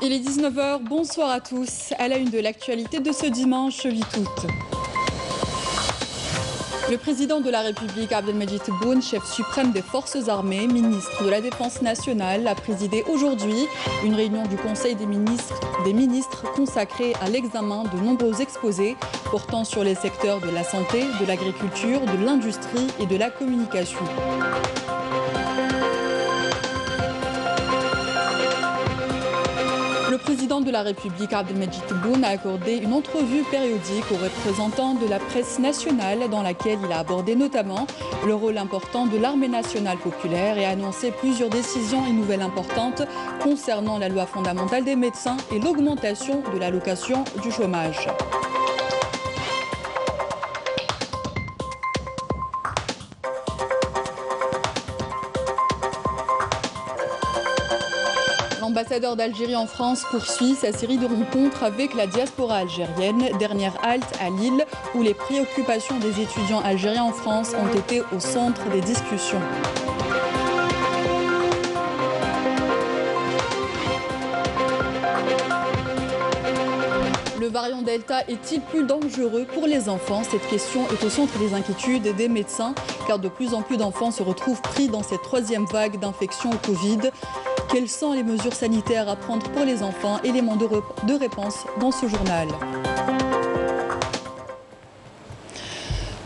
Il est 19 h, bonsoir à tous. À la une de l'actualité de ce dimanche 8 août. Le président de la République, Abdelmadjid Tebboune, chef suprême des forces armées, ministre de la Défense nationale, a présidé aujourd'hui une réunion du Conseil des ministres consacrée à l'examen de nombreux exposés portant sur les secteurs de la santé, de l'agriculture, de l'industrie et de la communication. Le président de la République, Abdelmadjid Tebboune, a accordé une entrevue périodique aux représentants de la presse nationale dans laquelle il a abordé notamment le rôle important de l'armée nationale populaire et a annoncé plusieurs décisions et nouvelles importantes concernant la loi fondamentale des médecins et l'augmentation de l'allocation du chômage. L'ambassadeur d'Algérie en France poursuit sa série de rencontres avec la diaspora algérienne. Dernière halte à Lille, où les préoccupations des étudiants algériens en France ont été au centre des discussions. Le variant Delta est-il plus dangereux pour les enfants? Cette question est au centre des inquiétudes des médecins, car de plus en plus d'enfants se retrouvent pris dans cette troisième vague d'infection au Covid. Quelles sont les mesures sanitaires à prendre pour les enfants? Éléments de réponse dans ce journal.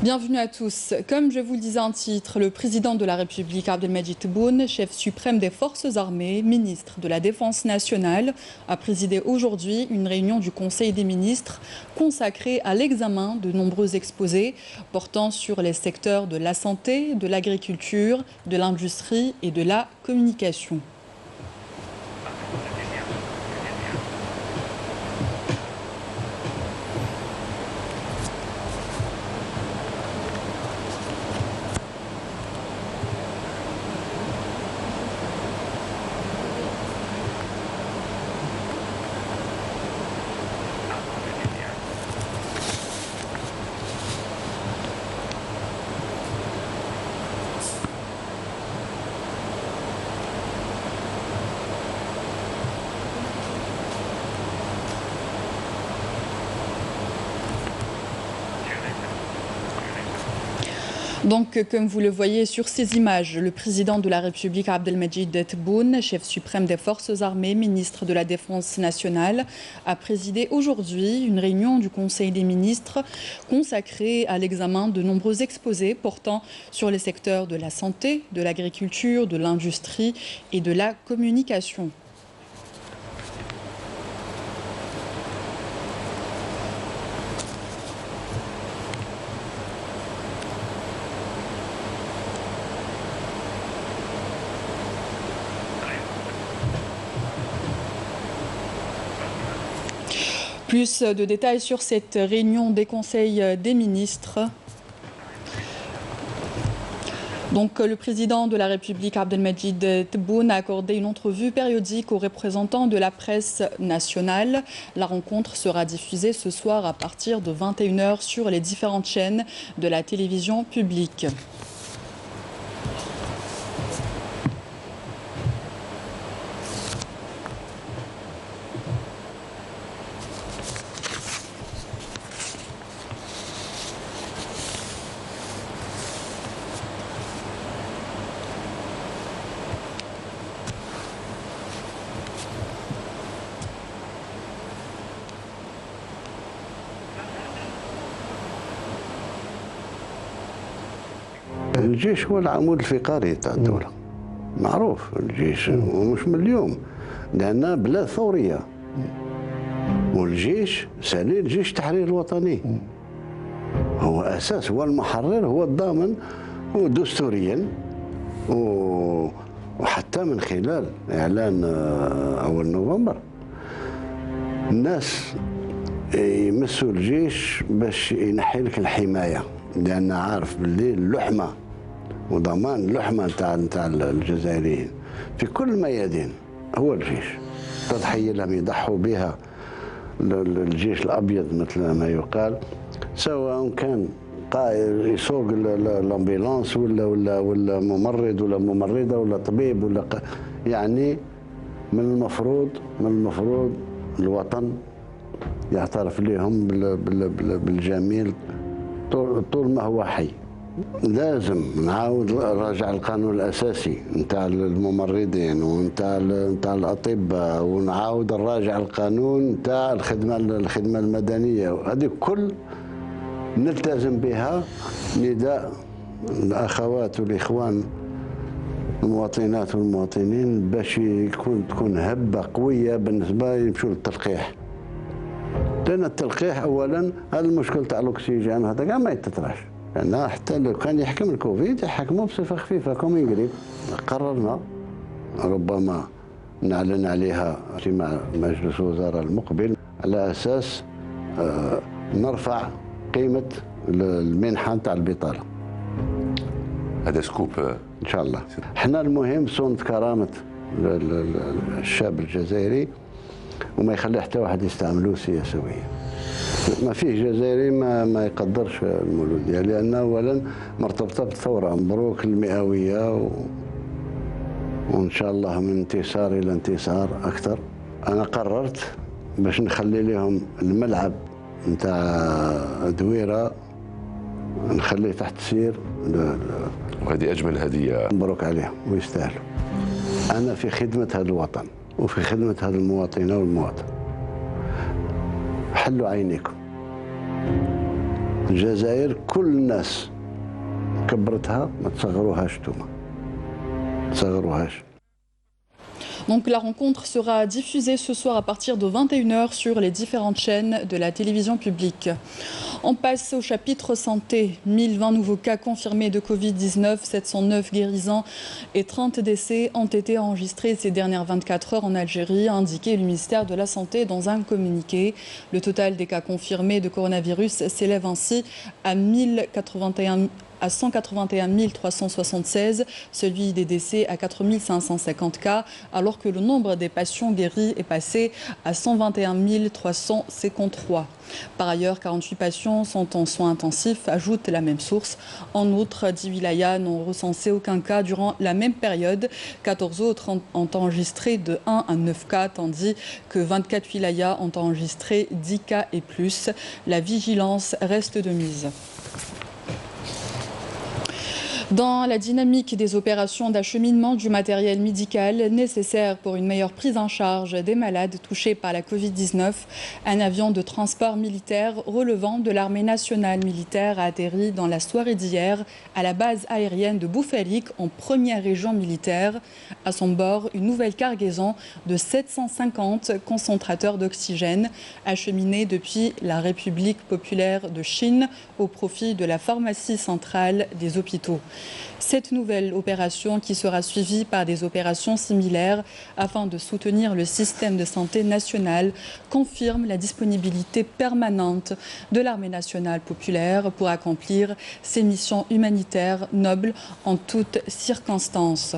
Bienvenue à tous. Comme je vous le disais en titre, le président de la République, Abdelmadjid Tebboune, chef suprême des forces armées, ministre de la Défense nationale, a présidé aujourd'hui une réunion du Conseil des ministres consacrée à l'examen de nombreux exposés portant sur les secteurs de la santé, de l'agriculture, de l'industrie et de la communication. Donc, comme vous le voyez sur ces images, le président de la République, Abdelmadjid Tebboune, chef suprême des forces armées, ministre de la Défense nationale, a présidé aujourd'hui une réunion du Conseil des ministres consacrée à l'examen de nombreux exposés portant sur les secteurs de la santé, de l'agriculture, de l'industrie et de la communication. Plus de détails sur cette réunion des conseils des ministres. Donc, le président de la République, Abdelmadjid Tebboune, a accordé une entrevue périodique aux représentants de la presse nationale. La rencontre sera diffusée ce soir à partir de 21 h sur les différentes chaînes de la télévision publique. الجيش هو العمود الفقري تاع الدولة، معروف. الجيش ومش من اليوم، لأننا بلاد ثورية، والجيش ثاني الجيش التحرير الوطني هو أساس، هو المحرر، هو الضامن، هو دستوريا وحتى من خلال إعلان أول نوفمبر الناس يمسوا الجيش باش ينحي لك الحماية، لأن عارف باللي اللحمة وضمان اللحمة نتاع الجزائريين في كل الميادين هو الجيش. تضحية لم يضحوا بها الجيش الأبيض مثل ما يقال، سواء كان يسوق الامبيلانس ولا ممرض ولا ممرضة ولا طبيب ولا يعني من المفروض الوطن يعترف لهم بالجميل طول ما هو حي. لازم نعاود نراجع القانون الاساسي نتاع الممرضين ونتاع الاطباء، ونعاود نراجع القانون نتاع الخدمه المدنيه، وهذه كل نلتزم بها. نداء الاخوات والاخوان المواطنات والمواطنين باش تكون هبه قويه بالنسبه يمشوا للتلقيح. لان التلقيح اولا هذا المشكل تاع الاكسجين هذا كاع ما يتطرحش، لان حتى لو كان يحكم الكوفيد يحكموه بصفه خفيفه كومين قريب. قررنا ربما نعلن عليها اجتماع مجلس الوزراء المقبل على اساس نرفع قيمه المنحه تاع البطاله. هذا سكوب ان شاء الله. احنا المهم صونة كرامه الشاب الجزائري وما يخلي حتى واحد يستعملوه سياسويا. ما فيه جزائري ما يقدرش المولوديه، لان اولا مرتبطه بالثوره. مبروك المئويه وان شاء الله من انتصار الى انتصار اكثر. انا قررت باش نخلي لهم الملعب نتاع دويره نخليه تحت سير. وهذه اجمل هديه. مبروك عليهم ويستاهلوا. انا في خدمه هذا الوطن وفي خدمه هذا المواطنه والمواطن. حلوا عينيكم. الجزائر كل الناس كبرتها، ما تصغروهاش انتوما، ما تصغروهاش. Donc la rencontre sera diffusée ce soir à partir de 21h sur les différentes chaînes de la télévision publique. On passe au chapitre santé. 1020 nouveaux cas confirmés de Covid-19, 709 guérisons et 30 décès ont été enregistrés ces dernières 24 heures en Algérie, a indiqué le ministère de la Santé dans un communiqué. Le total des cas confirmés de coronavirus s'élève ainsi à 181 376, celui des décès à 4 550 cas, alors que le nombre des patients guéris est passé à 121 353. Par ailleurs, 48 patients sont en soins intensifs, ajoute la même source. En outre, 10 wilayas n'ont recensé aucun cas durant la même période. 14 autres ont enregistré de 1 à 9 cas, tandis que 24 wilayas ont enregistré 10 cas et plus. La vigilance reste de mise. Dans la dynamique des opérations d'acheminement du matériel médical nécessaire pour une meilleure prise en charge des malades touchés par la Covid-19, un avion de transport militaire relevant de l'armée nationale militaire a atterri dans la soirée d'hier à la base aérienne de Boufalik en première région militaire. À son bord, une nouvelle cargaison de 750 concentrateurs d'oxygène acheminés depuis la République populaire de Chine au profit de la pharmacie centrale des hôpitaux. Cette nouvelle opération, qui sera suivie par des opérations similaires afin de soutenir le système de santé national, confirme la disponibilité permanente de l'armée nationale populaire pour accomplir ses missions humanitaires nobles en toutes circonstances.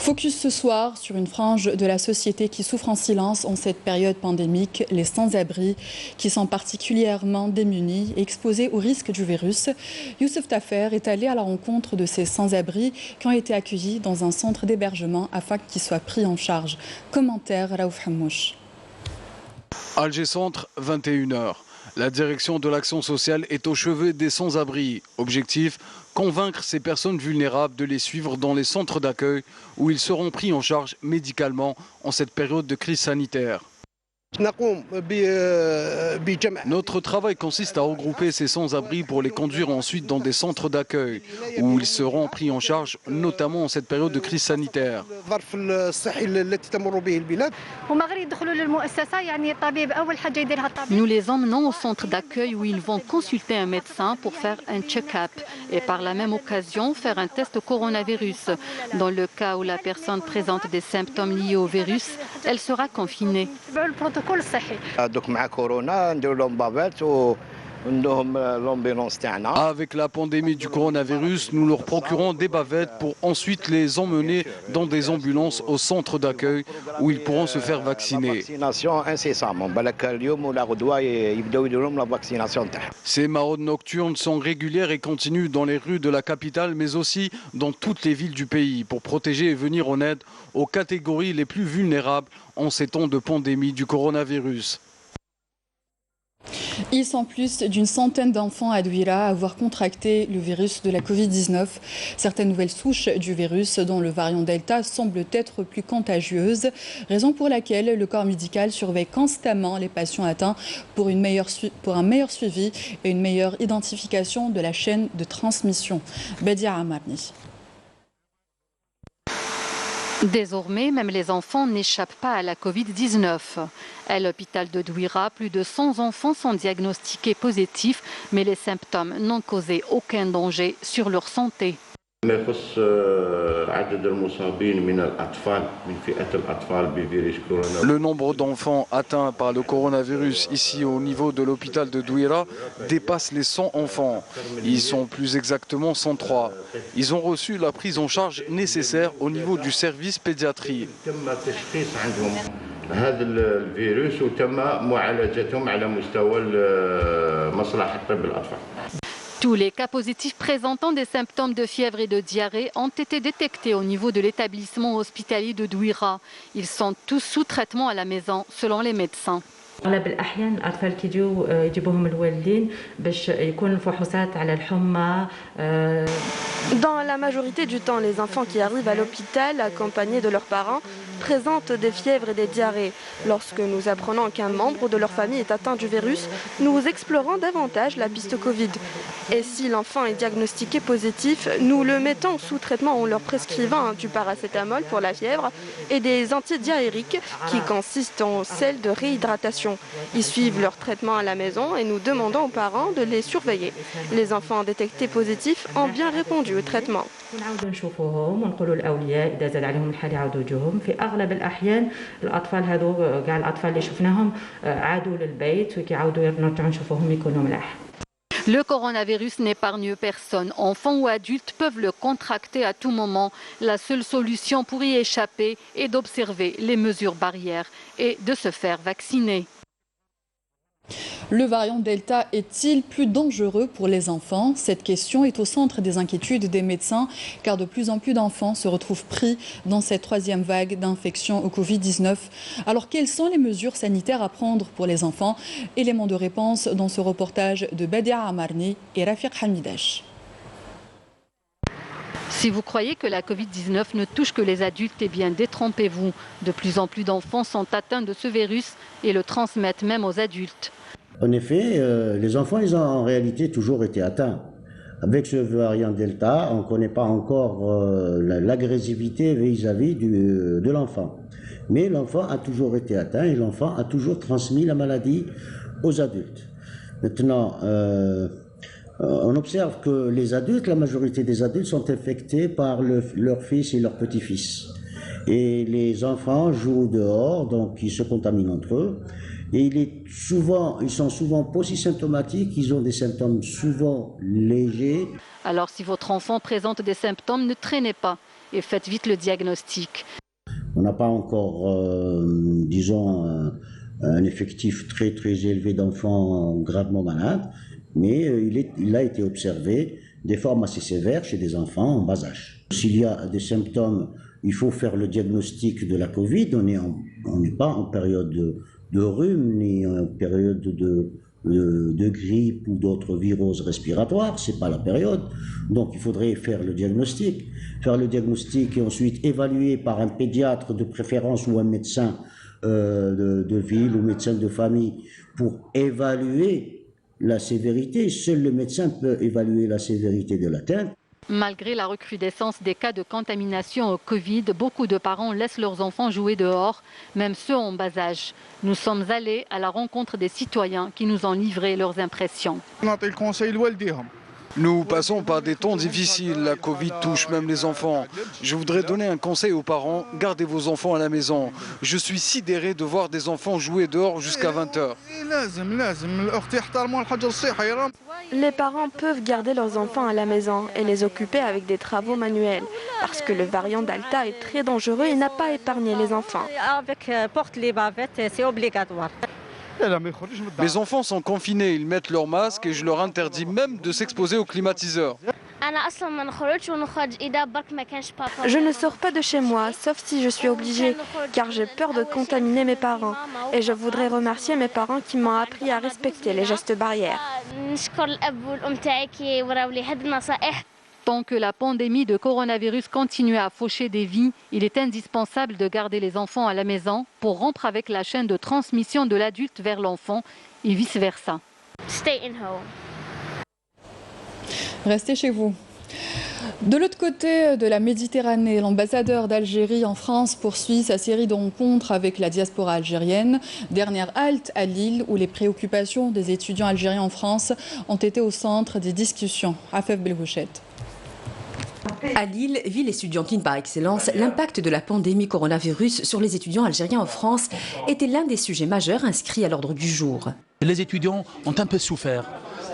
Focus ce soir sur une frange de la société qui souffre en silence en cette période pandémique, les sans-abri, qui sont particulièrement démunis et exposés au risque du virus. Youssef Tafer est allé à la rencontre de ces sans-abri qui ont été accueillis dans un centre d'hébergement afin qu'ils soient pris en charge. Commentaire Raouf Hamouche. Alger Centre, 21h. La direction de l'action sociale est au chevet des sans-abri. Objectif, convaincre ces personnes vulnérables de les suivre dans les centres d'accueil où ils seront pris en charge médicalement en cette période de crise sanitaire. Notre travail consiste à regrouper ces sans-abri pour les conduire ensuite dans des centres d'accueil où ils seront pris en charge, notamment en cette période de crise sanitaire. Nous les emmenons au centre d'accueil où ils vont consulter un médecin pour faire un check-up et par la même occasion faire un test au coronavirus. Dans le cas où la personne présente des symptômes liés au virus, elle sera confinée. Avec la pandémie du coronavirus, nous leur procurons des bavettes pour ensuite les emmener dans des ambulances au centre d'accueil où ils pourront se faire vacciner. Ces maraudes nocturnes sont régulières et continuent dans les rues de la capitale, mais aussi dans toutes les villes du pays pour protéger et venir en aide aux catégories les plus vulnérables en ces temps de pandémie du coronavirus. Ils sont plus d'une centaine d'enfants à Douira à avoir contracté le virus de la Covid-19. Certaines nouvelles souches du virus, dont le variant Delta, semblent être plus contagieuses, raison pour laquelle le corps médical surveille constamment les patients atteints pour un meilleur suivi et une meilleure identification de la chaîne de transmission. Badia Amarni. Désormais, même les enfants n'échappent pas à la Covid-19. À l'hôpital de Douira, plus de 100 enfants sont diagnostiqués positifs, mais les symptômes n'ont causé aucun danger sur leur santé. Le nombre d'enfants atteints par le coronavirus ici au niveau de l'hôpital de Douira dépasse les 100 enfants. Ils sont plus exactement 103. Ils ont reçu la prise en charge nécessaire au niveau du service pédiatrie. Tous les cas positifs présentant des symptômes de fièvre et de diarrhée ont été détectés au niveau de l'établissement hospitalier de Douira. Ils sont tous sous traitement à la maison, selon les médecins. أغلب الأحيان الأطفال يجيبوهم الوالدين باش يكون الفحوصات على الحمى. Dans la majorité du temps, les enfants qui arrivent à l'hôpital accompagnés de leurs parents présentent des fièvres et des diarrhées. Lorsque nous apprenons qu'un membre de leur famille est atteint du virus, nous explorons davantage la piste Covid. Et si l'enfant est diagnostiqué positif, nous le mettons sous traitement en leur prescrivant du paracétamol pour la fièvre et des antidiarrhéiques qui consistent en sel de réhydratation. Ils suivent leur traitement à la maison et nous demandons aux parents de les surveiller. Les enfants détectés positifs ont bien répondu au traitement. في أغلب الأحيان الأطفال هذو كاع الأطفال اللي شفناهم عادوا للبيت وكيعاودوا نرجعوا نشوفوهم يكونوا ملاح. Le coronavirus n'épargne personne. Enfants ou adultes peuvent le contracter à tout moment. La seule solution pour y échapper est d'observer les mesures barrières et de se faire vacciner. Le variant Delta est-il plus dangereux pour les enfants? Cette question est au centre des inquiétudes des médecins, car de plus en plus d'enfants se retrouvent pris dans cette troisième vague d'infection au Covid-19. Alors, quelles sont les mesures sanitaires à prendre pour les enfants? Élément de réponse dans ce reportage de Badia Amarni et Rafiq Hamidash. Si vous croyez que la Covid-19 ne touche que les adultes, eh bien détrompez-vous. De plus en plus d'enfants sont atteints de ce virus et le transmettent même aux adultes. En effet, les enfants, ils ont en réalité toujours été atteints. Avec ce variant Delta, on ne connaît pas encore l'agressivité vis-à-vis de l'enfant. Mais l'enfant a toujours été atteint et l'enfant a toujours transmis la maladie aux adultes. Maintenant, on observe que les adultes, la majorité des adultes sont infectés par leurs fils et leurs petits-fils. Et les enfants jouent dehors, donc ils se contaminent entre eux. Et ils sont souvent polysymptomatiques, ils ont des symptômes souvent légers. Alors si votre enfant présente des symptômes, ne traînez pas et faites vite le diagnostic. On n'a pas encore, disons, un effectif très élevé d'enfants gravement malades, mais il a été observé des formes assez sévères chez des enfants en bas âge. S'il y a des symptômes, il faut faire le diagnostic de la Covid. On n'est pas en période de rhume ni en période de grippe ou d'autres viroses respiratoires, c'est pas la période. Donc il faudrait faire le diagnostic et ensuite évaluer par un pédiatre de préférence ou un médecin de ville ou médecin de famille pour évaluer la sévérité. Seul le médecin peut évaluer la sévérité de l'atteinte. Malgré la recrudescence des cas de contamination au Covid, beaucoup de parents laissent leurs enfants jouer dehors, même ceux en bas âge. Nous sommes allés à la rencontre des citoyens qui nous ont livré leurs impressions. Nous passons par des temps difficiles, la Covid touche même les enfants. Je voudrais donner un conseil aux parents, gardez vos enfants à la maison. Je suis sidéré de voir des enfants jouer dehors jusqu'à 20h. Les parents peuvent garder leurs enfants à la maison et les occuper avec des travaux manuels, parce que le variant Delta est très dangereux et n'a pas épargné les enfants. Avec porte les bavettes, c'est obligatoire. Mes enfants sont confinés, ils mettent leur masque et je leur interdis même de s'exposer au climatiseur. Je ne sors pas de chez moi, sauf si je suis obligée, car j'ai peur de contaminer mes parents. Et je voudrais remercier mes parents qui m'ont appris à respecter les gestes barrières. Tant que la pandémie de coronavirus continue à faucher des vies, il est indispensable de garder les enfants à la maison pour rompre avec la chaîne de transmission de l'adulte vers l'enfant et vice-versa. Restez chez vous. De l'autre côté de la Méditerranée, l'ambassadeur d'Algérie en France poursuit sa série de rencontres avec la diaspora algérienne. Dernière halte à Lille, où les préoccupations des étudiants algériens en France ont été au centre des discussions. Afef Belgouchette. À Lille, ville estudiantine par excellence, l'impact de la pandémie coronavirus sur les étudiants algériens en France était l'un des sujets majeurs inscrits à l'ordre du jour. Les étudiants ont un peu souffert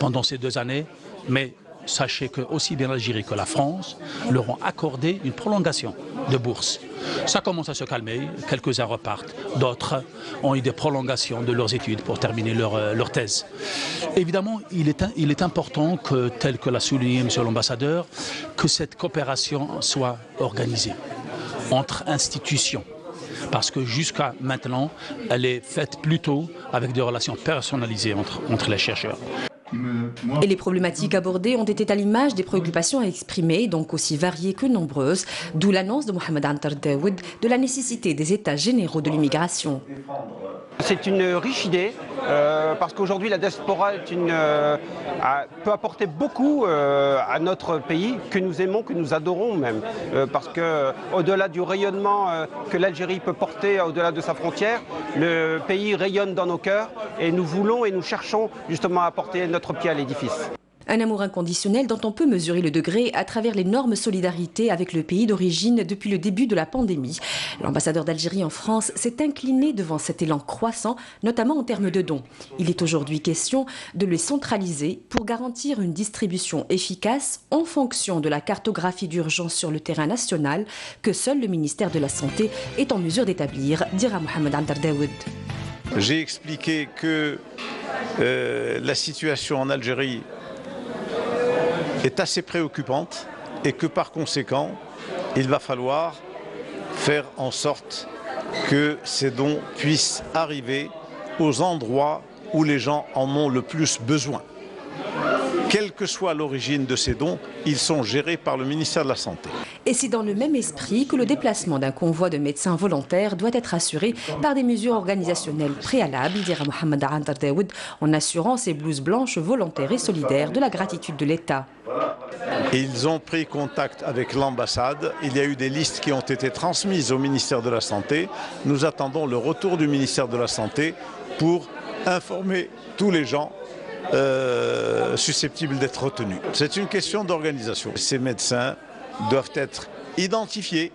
pendant ces 2 années, mais sachez que aussi bien l'Algérie que la France leur ont accordé une prolongation de bourse. Ça commence à se calmer, quelques-uns repartent, d'autres ont eu des prolongations de leurs études pour terminer leur thèse. Évidemment, il est important que, tel que l'a souligné M. l'ambassadeur, que cette coopération soit organisée entre institutions. Parce que jusqu'à maintenant, elle est faite plutôt avec des relations personnalisées entre les chercheurs. Et les problématiques abordées ont été à l'image des préoccupations à exprimer, donc aussi variées que nombreuses, d'où l'annonce de Mohamed Antar Daoud de la nécessité des états généraux de l'immigration. C'est une riche idée, parce qu'aujourd'hui la diaspora peut apporter beaucoup à notre pays, que nous aimons, que nous adorons même. Parce qu'au-delà du rayonnement que l'Algérie peut porter au-delà de sa frontière, le pays rayonne dans nos cœurs et nous voulons et nous cherchons justement à apporter notre pied à l'édifice. Un amour inconditionnel dont on peut mesurer le degré à travers l'énorme solidarité avec le pays d'origine depuis le début de la pandémie. L'ambassadeur d'Algérie en France s'est incliné devant cet élan croissant, notamment en termes de dons. Il est aujourd'hui question de les centraliser pour garantir une distribution efficace en fonction de la cartographie d'urgence sur le terrain national que seul le ministère de la Santé est en mesure d'établir, dira Mohamed Antar Daoud. J'ai expliqué que la situation en Algérie est assez préoccupante et que par conséquent, il va falloir faire en sorte que ces dons puissent arriver aux endroits où les gens en ont le plus besoin. Quelle que soit l'origine de ces dons, ils sont gérés par le ministère de la Santé. Et c'est dans le même esprit que le déplacement d'un convoi de médecins volontaires doit être assuré par des mesures organisationnelles préalables, dira Mohamed Antar Daoud, en assurant ces blouses blanches volontaires et solidaires de la gratitude de l'État. Ils ont pris contact avec l'ambassade. Il y a eu des listes qui ont été transmises au ministère de la Santé. Nous attendons le retour du ministère de la Santé pour informer tous les gens susceptibles d'être retenus. C'est une question d'organisation. Ces médecins doivent être identifiés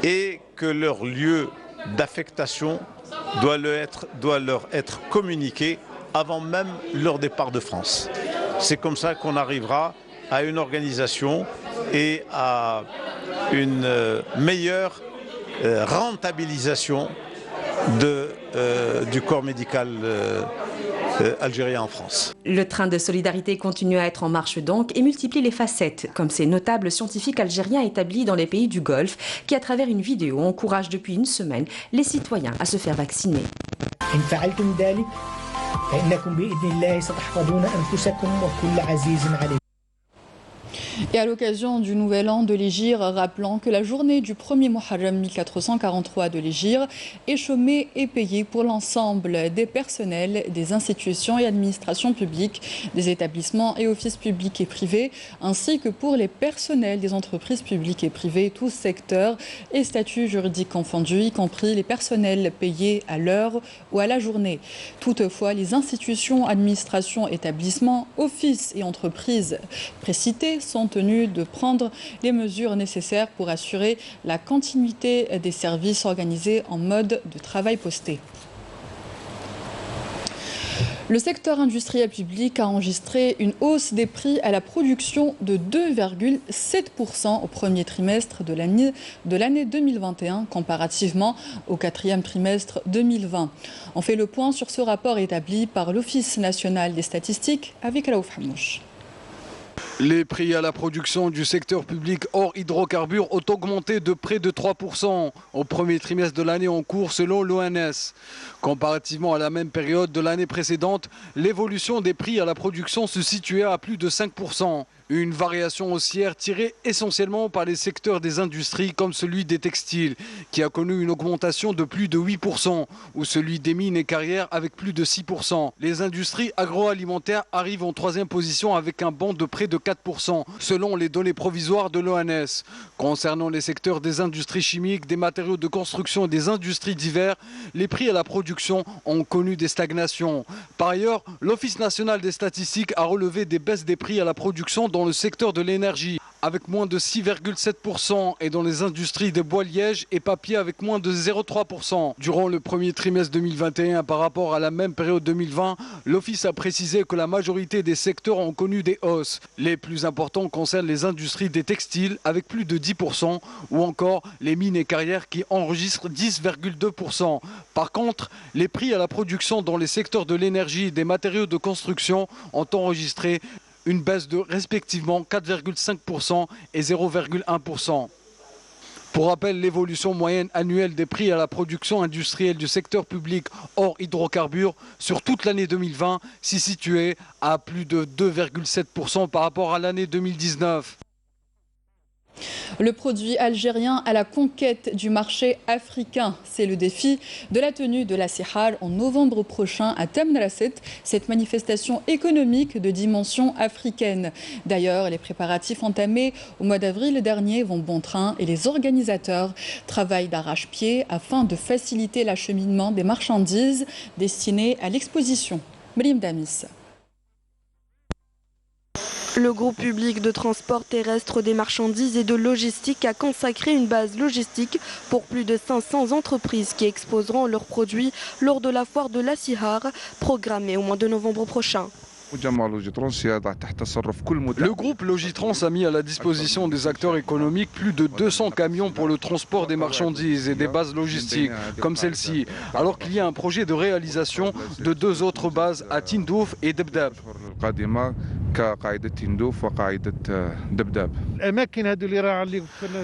et que leur lieu d'affectation doit leur être communiqué avant même leur départ de France. C'est comme ça qu'on arrivera à une organisation et à une meilleure rentabilisation du corps médical algérien en France. Le train de solidarité continue à être en marche donc et multiplie les facettes, comme ces notables scientifiques algériens établis dans les pays du Golfe qui, à travers une vidéo, encouragent depuis une semaine les citoyens à se faire vacciner. Et à l'occasion du Nouvel An de l'Hégire, rappelant que la journée du 1er Muharram 1443 de l'Hégire est chômée et payée pour l'ensemble des personnels des institutions et administrations publiques, des établissements et offices publics et privés, ainsi que pour les personnels des entreprises publiques et privées, tous secteurs et statuts juridiques confondus, y compris les personnels payés à l'heure ou à la journée. Toutefois, les institutions, administrations, établissements, offices et entreprises précités sont tenus de prendre les mesures nécessaires pour assurer la continuité des services organisés en mode de travail posté. Le secteur industriel public a enregistré une hausse des prix à la production de 2,7% au premier trimestre de l'année 2021 comparativement au quatrième trimestre 2020. On fait le point sur ce rapport établi par l'Office national des statistiques avec Raouf Hamouch. Les prix à la production du secteur public hors hydrocarbures ont augmenté de près de 3% au premier trimestre de l'année en cours selon l'ONS. Comparativement à la même période de l'année précédente, l'évolution des prix à la production se situait à plus de 5%. Une variation haussière tirée essentiellement par les secteurs des industries comme celui des textiles, qui a connu une augmentation de plus de 8%, ou celui des mines et carrières avec plus de 6%. Les industries agroalimentaires arrivent en troisième position avec un bond de près de 4%, selon les données provisoires de l'ONS. Concernant les secteurs des industries chimiques, des matériaux de construction et des industries divers, les prix à la production ont connu des stagnations. Par ailleurs, l'Office national des statistiques a relevé des baisses des prix à la production dans le secteur de l'énergie avec moins de 6,7% et dans les industries des bois lièges et papier avec moins de 0,3%. Durant le premier trimestre 2021 par rapport à la même période 2020, l'Office a précisé que la majorité des secteurs ont connu des hausses. Les plus importants concernent les industries des textiles avec plus de 10% ou encore les mines et carrières qui enregistrent 10,2%. Par contre, les prix à la production dans les secteurs de l'énergie et des matériaux de construction ont enregistré une baisse de respectivement 4,5% et 0,1%. Pour rappel, l'évolution moyenne annuelle des prix à la production industrielle du secteur public hors hydrocarbures sur toute l'année 2020 s'y situait à plus de 2,7% par rapport à l'année 2019. Le produit algérien à la conquête du marché africain, c'est le défi de la tenue de la Sihar en novembre prochain à Tamraset, cette manifestation économique de dimension africaine. D'ailleurs, les préparatifs entamés au mois d'avril dernier vont bon train et les organisateurs travaillent d'arrache-pied afin de faciliter l'acheminement des marchandises destinées à l'exposition. Mrim Damis. Le groupe public de transport terrestre des marchandises et de logistique a consacré une base logistique pour plus de 500 entreprises qui exposeront leurs produits lors de la foire de la Sihar, programmée au mois de novembre prochain. Le groupe Logitrans a mis à la disposition des acteurs économiques plus de 200 camions pour le transport des marchandises et des bases logistiques, comme celle-ci, alors qu'il y a un projet de réalisation de 2 autres bases à Tindouf et Debdab.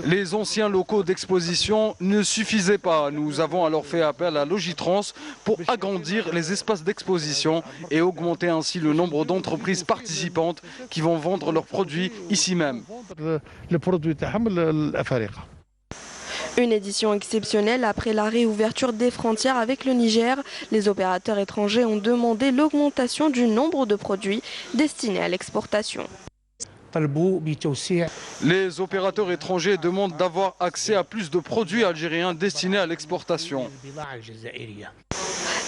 Les anciens locaux d'exposition ne suffisaient pas. Nous avons alors fait appel à Logitrans pour agrandir les espaces d'exposition et augmenter ainsi le nombre d'entreprises participantes qui vont vendre leurs produits ici même. Une édition exceptionnelle après la réouverture des frontières avec le Niger. Les opérateurs étrangers ont demandé l'augmentation du nombre de produits destinés à l'exportation. Les opérateurs étrangers demandent d'avoir accès à plus de produits algériens destinés à l'exportation.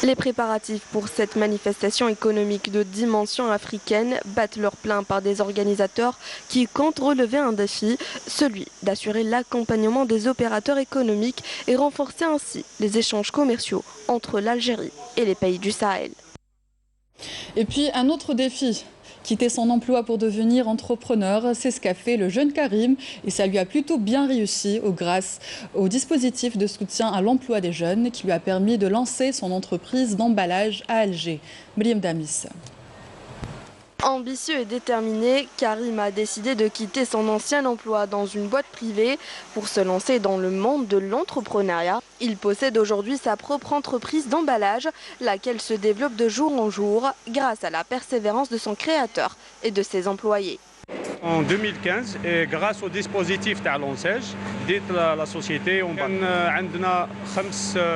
Les préparatifs pour cette manifestation économique de dimension africaine battent leur plein par des organisateurs qui comptent relever un défi, celui d'assurer l'accompagnement des opérateurs économiques et renforcer ainsi les échanges commerciaux entre l'Algérie et les pays du Sahel. Et puis un autre défi. Quitter son emploi pour devenir entrepreneur, c'est ce qu'a fait le jeune Karim et ça lui a plutôt bien réussi grâce au dispositif de soutien à l'emploi des jeunes qui lui a permis de lancer son entreprise d'emballage à Alger. Mrim Damis. Ambitieux et déterminé, Karim a décidé de quitter son ancien emploi dans une boîte privée pour se lancer dans le monde de l'entrepreneuriat. Il possède aujourd'hui sa propre entreprise d'emballage, laquelle se développe de jour en jour grâce à la persévérance de son créateur et de ses employés. En 2015, et grâce au dispositif de l'ONSEJ, la société, on a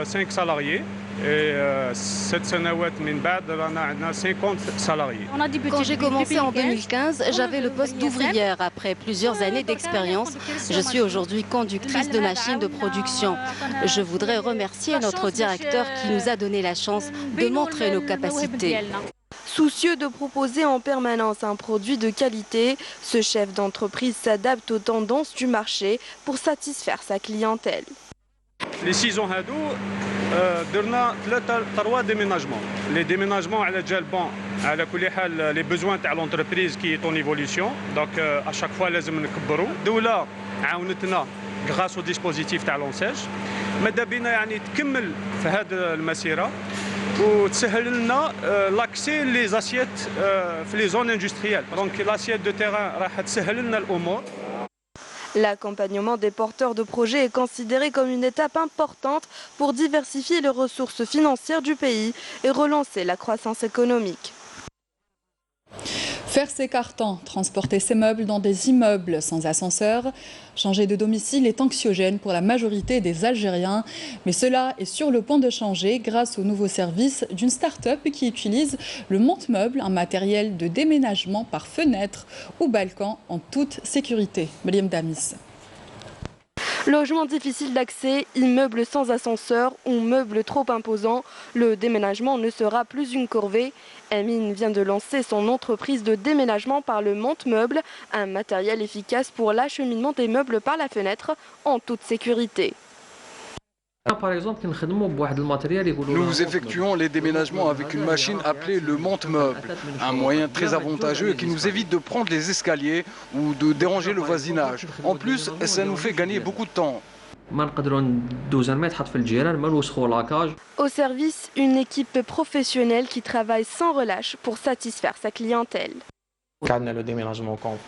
5 salariés. Et cette سنوات من بعد رانا عندنا 50 salariés. Quand j'ai commencé en 2015, j'avais le poste d'ouvrière. Après plusieurs années d'expérience, je suis aujourd'hui conductrice de machines de production. Je voudrais remercier notre directeur qui nous a donné la chance de montrer nos capacités. Soucieux de proposer en permanence un produit de qualité, ce chef d'entreprise s'adapte aux tendances du marché pour satisfaire sa clientèle. Les 6 ans درنا 3 déménagements. Les déménagements على جالبون على كل حال les besoins تاع l'entreprise qui est en évolution. Donc à chaque fois لازم نكبروا. الدولة عاونتنا grâce au dispositif تاع l'ONSEJ. ماذا بينا يعني تكمل في هذه المسيرة وتسهل لنا l'accès les assiettes في les zones industrielles. Donc l'assiette de terrain راح تسهل لنا الأمور. L'accompagnement des porteurs de projets est considéré comme une étape importante pour diversifier les ressources financières du pays et relancer la croissance économique. Faire ses cartons, transporter ses meubles dans des immeubles sans ascenseur, changer de domicile est anxiogène pour la majorité des Algériens. Mais cela est sur le point de changer grâce au nouveau service d'une start-up qui utilise le monte-meuble, un matériel de déménagement par fenêtre ou balcon en toute sécurité. Mariam Damis. Logement difficile d'accès, immeuble sans ascenseur ou meuble trop imposant, le déménagement ne sera plus une corvée. Amine vient de lancer son entreprise de déménagement par le monte-meuble, un matériel efficace pour l'acheminement des meubles par la fenêtre en toute sécurité. Nous effectuons les déménagements avec une machine appelée le monte-meuble, un moyen très avantageux qui nous évite de prendre les escaliers ou de déranger le voisinage. En plus, ça nous fait gagner beaucoup de temps. Au service, une équipe professionnelle qui travaille sans relâche pour satisfaire sa clientèle.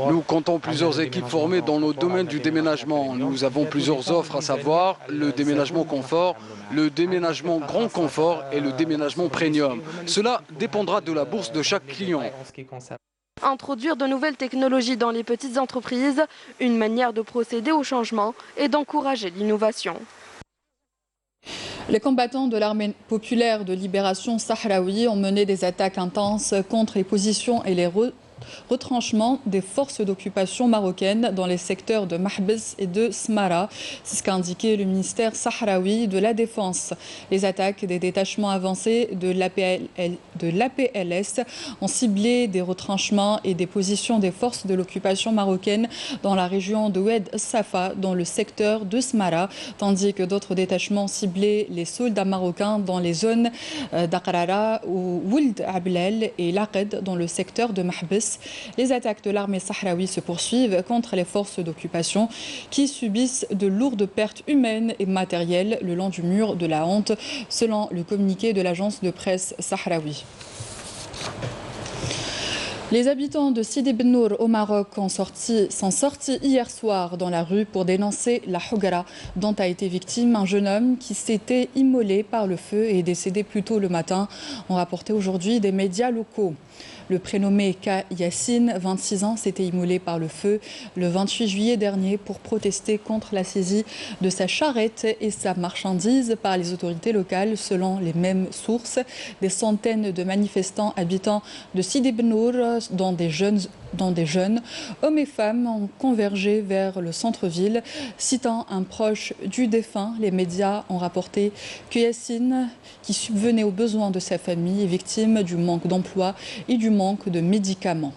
Nous comptons plusieurs équipes formées dans le domaine du déménagement. Nous avons plusieurs offres, à savoir le déménagement confort, le déménagement grand confort et le déménagement premium. Cela dépendra de la bourse de chaque client. Introduire de nouvelles technologies dans les petites entreprises, une manière de procéder au changement et d'encourager l'innovation. Les combattants de l'armée populaire de libération sahraoui ont mené des attaques intenses contre les positions et les retranchement des forces d'occupation marocaines dans les secteurs de Mahbes et de Smara. C'est ce qu'a indiqué le ministère sahraoui de la Défense. Les attaques des détachements avancés de l'APLS ont ciblé des retranchements et des positions des forces de l'occupation marocaine dans la région de Oued Safa, dans le secteur de Smara, tandis que d'autres détachements ciblaient les soldats marocains dans les zones d'Aqrara ou Ould Ablel et Laqed dans le secteur de Mahbes. Les attaques de l'armée sahraoui se poursuivent contre les forces d'occupation qui subissent de lourdes pertes humaines et matérielles le long du mur de la honte, selon le communiqué de l'agence de presse sahraoui. Les habitants de Sidi Ben Nour au Maroc sont sortis hier soir dans la rue pour dénoncer la Hougara dont a été victime un jeune homme qui s'était immolé par le feu et est décédé plus tôt le matin, ont rapporté aujourd'hui des médias locaux. Le prénommé Ka Yassine, 26 ans, s'était immolé par le feu le 28 juillet dernier pour protester contre la saisie de sa charrette et sa marchandise par les autorités locales. Selon les mêmes sources, des centaines de manifestants habitants de Sidi Ben Nour, dont des jeunes, hommes et femmes, ont convergé vers le centre-ville. Citant un proche du défunt, les médias ont rapporté que Yassine, qui subvenait aux besoins de sa famille, est victime du manque d'emploi et du manque de médicaments.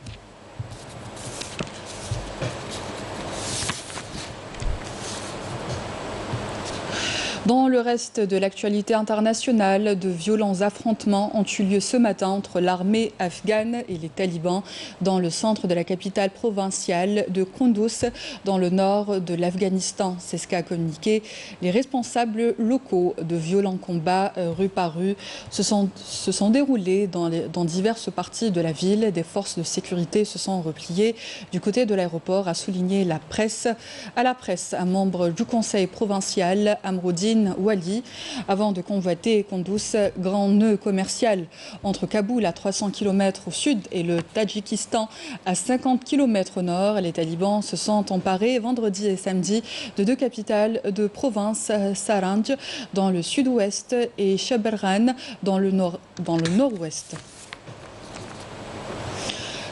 Dans le reste de l'actualité internationale, de violents affrontements ont eu lieu ce matin entre l'armée afghane et les talibans dans le centre de la capitale provinciale de Kunduz, dans le nord de l'Afghanistan. C'est ce qu'a communiqué les responsables locaux. De violents combats rue par rue se sont déroulés dans diverses parties de la ville. Des forces de sécurité se sont repliées du côté de l'aéroport, a souligné à la presse un membre du conseil provincial, Amroudine Ben Wali, avant de convoiter Kunduz, grand nœud commercial entre Kaboul à 300 km au sud et le Tadjikistan à 50 km au nord. Les talibans se sont emparés vendredi et samedi de deux capitales de province, Saranj dans le sud-ouest et Shaberghan dans le nord-ouest.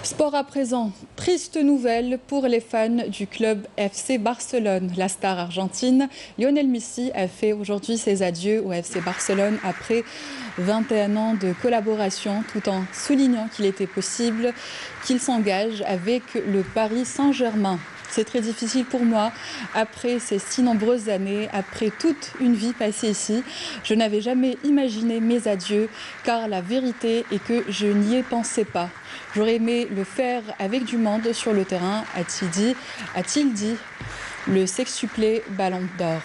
Sport à présent, triste nouvelle pour les fans du club FC Barcelone. La star argentine Lionel Messi a fait aujourd'hui ses adieux au FC Barcelone après 21 ans de collaboration, tout en soulignant qu'il était possible qu'il s'engage avec le Paris Saint-Germain. C'est très difficile pour moi, après ces si nombreuses années, après toute une vie passée ici. Je n'avais jamais imaginé mes adieux, car la vérité est que je n'y ai pensé pas. J'aurais aimé le faire avec du monde sur le terrain, a-t-il dit, le sextuplé Ballon d'Or.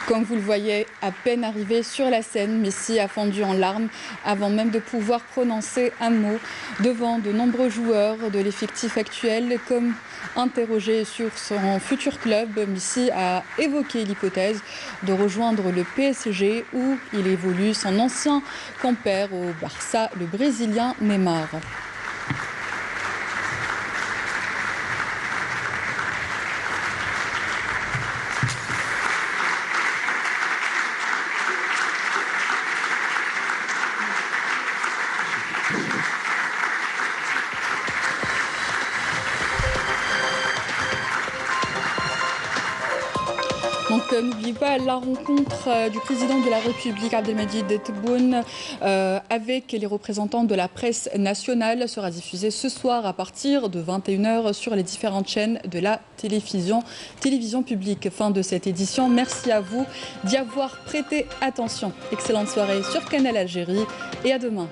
Comme vous le voyez, à peine arrivé sur la scène, Messi a fondu en larmes avant même de pouvoir prononcer un mot devant de nombreux joueurs de l'effectif actuel. Comme interrogé sur son futur club, Messi a évoqué l'hypothèse de rejoindre le PSG où il évolue son ancien compère au Barça, le Brésilien Neymar. Donc n'oubliez pas la rencontre du président de la République Abdelmajid Tebboune avec les représentants de la presse nationale sera diffusée ce soir à partir de 21 h sur les différentes chaînes de la télévision publique. Fin de cette édition. Merci à vous d'y avoir prêté attention. Excellente soirée sur Canal Algérie et à demain.